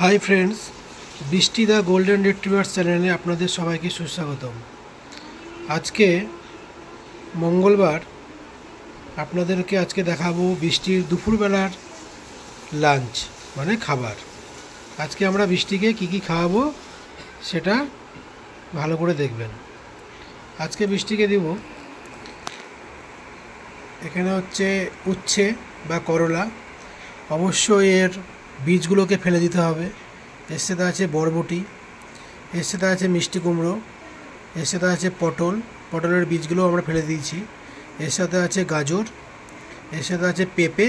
Hi friends বৃষ্টি the golden retriever চ্যানেলে আপনাদের সবাইকে সুস্বাগতম। আজকে মঙ্গলবার আপনাদেরকে আজকে দেখাবো বৃষ্টির দুপুরবেলার লাঞ্চ মানে খাবার। আজকে আমরা বৃষ্টিকে কি খাওয়াবো সেটা ভালো করে দেখবেন। আজকে বৃষ্টিকে দেব এখানে হচ্ছে উচ্ছে বা করলা, অবশ্যই এর বীজগুলোকে ফেলে দিতে হবে। এর সাথে আছে বরবটি, এর সাথে আছে মিষ্টি কুমড়ো, এর সাথে আছে পটলের বীজগুলো আমরা ফেলে দিয়েছি, এর সাথে আছে গাজর, এর সাথে আছে পেঁপে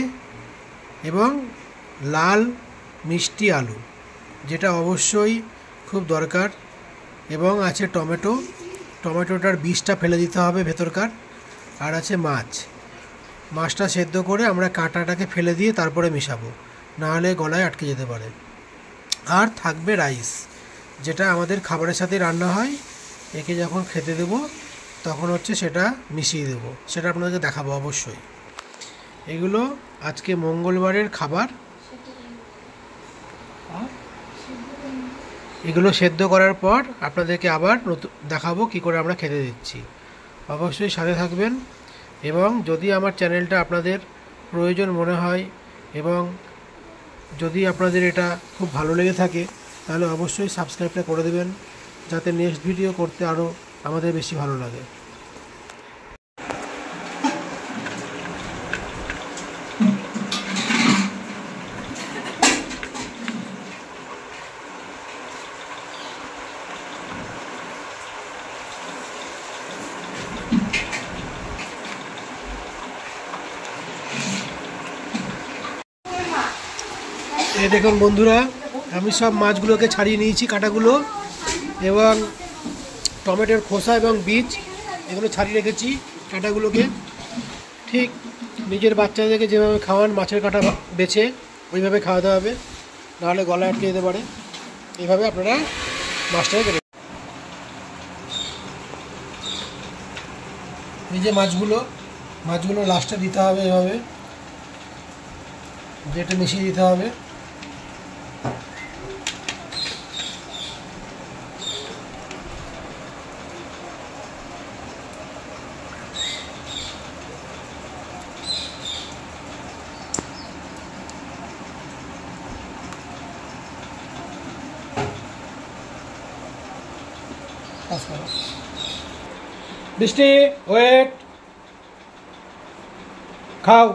এবং লাল মিষ্টি আলু যেটা অবশ্যই খুব দরকার, এবং আছে টমেটোটার বীজটা ফেলে দিতে হবে ভেতরকার, আর আছে মাছটা সেদ্ধ করে আমরা কাঁটাটাকে ফেলে দিয়ে তারপরে মেশাবো, নাহলে গলায় আটকে যেতে পারে। আর থাকবে রাইস, যেটা আমাদের খাবারের সাথে রান্না হয়। একে যখন খেতে দেব তখন হচ্ছে সেটা মিশিয়ে দেব, সেটা আপনাদেরকে দেখাবো অবশ্যই। এগুলো আজকে মঙ্গলবারের খাবার। এগুলো সেদ্ধ করার পর আপনাদেরকে আবার দেখাবো কি করে আমরা খেতে দিচ্ছি। অবশ্যই সাথে থাকবেন, এবং যদি আমার চ্যানেলটা আপনাদের প্রয়োজন মনে হয় এবং যদি আপনাদের এটা খুব ভালো লেগে থাকে তাহলে অবশ্যই সাবস্ক্রাইবটা করে দেবেন, যাতে নেক্সট ভিডিও করতে আরও আমাদের বেশি ভালো লাগে। এই দেখুন বন্ধুরা, আমি সব মাছগুলোকে ছাড়িয়ে নিয়েছি কাঁটাগুলো, এবং টমেটোর খোসা এবং বীজ এগুলো ছাড়িয়ে রেখেছি কাঁটাগুলোকে। ঠিক নিজের বাচ্চাদেরকে যেভাবে খাওয়ান মাছের কাঁটা বেছে ওইভাবে খাওয়াতে হবে, নাহলে গলায় আটকে যেতে পারে। এইভাবে আপনারা মাছটাকে কেটে, এই যে মাছগুলো লাস্টে দিতে হবে, এভাবে যেটা মিশিয়ে দিতে হবে। বৃষ্টি ওয়েট, খাও।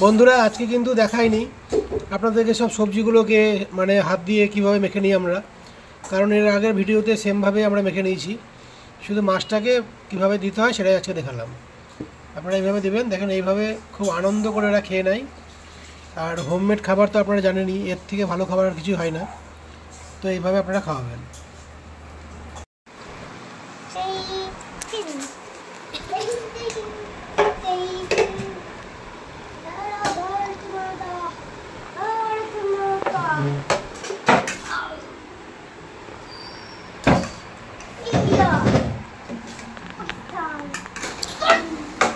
বন্ধুরা আজকে কিন্তু দেখাইনি আপনাদেরকে সব সবজিগুলোকে মানে হাত দিয়ে কিভাবে মেখে নিই আমরা, কারণ এর আগের ভিডিওতে সেমভাবে আমরা মেখে নিয়েছি। শুধু মাছটাকে কিভাবে দিতে হয় সেটাই আজকে দেখালাম। আপনারা এইভাবে দেবেন, দেখেন এইভাবে খুব আনন্দ করে এরা খেয়ে নেয়। আর হোমমেড খাবার তো আপনারা জানেনই, এর থেকে ভালো খাবার আর কিছু হয় না। তো এইভাবে আপনারা খাওয়াবেন।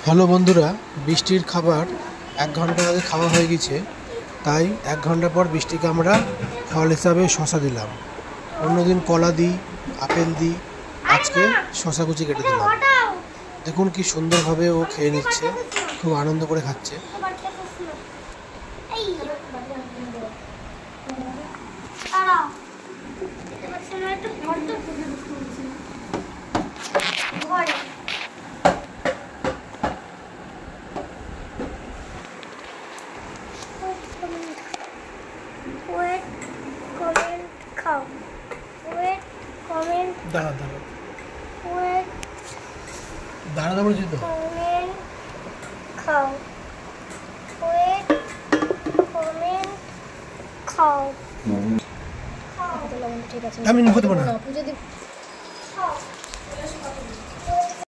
হ্যালো বন্ধুরা, বৃষ্টির খাবার 1 ঘন্টা আগে খাওয়া হয়ে গেছে, তাই 1 ঘন্টা পর বৃষ্টিকে আমরা ফল হিসাবে শসা দিলাম। অন্যদিন কলা দিই, আপেল দিই, আজকে শসা কুচি কেটে দিলাম। দেখুন কি সুন্দরভাবে ও খেয়ে নিচ্ছে, খুব আনন্দ করে খাচ্ছে। খাও। ওয়েট কমেন্ট দাঁড়া দাঁড়া ওয়েট দাঁড়া দাঁড়া বলছি তো। কমেন্ট খাও। ওয়েট কমেন্ট খাও। লবণ ঠিক আছে আমি মুখে দেবো না। পুজো দিব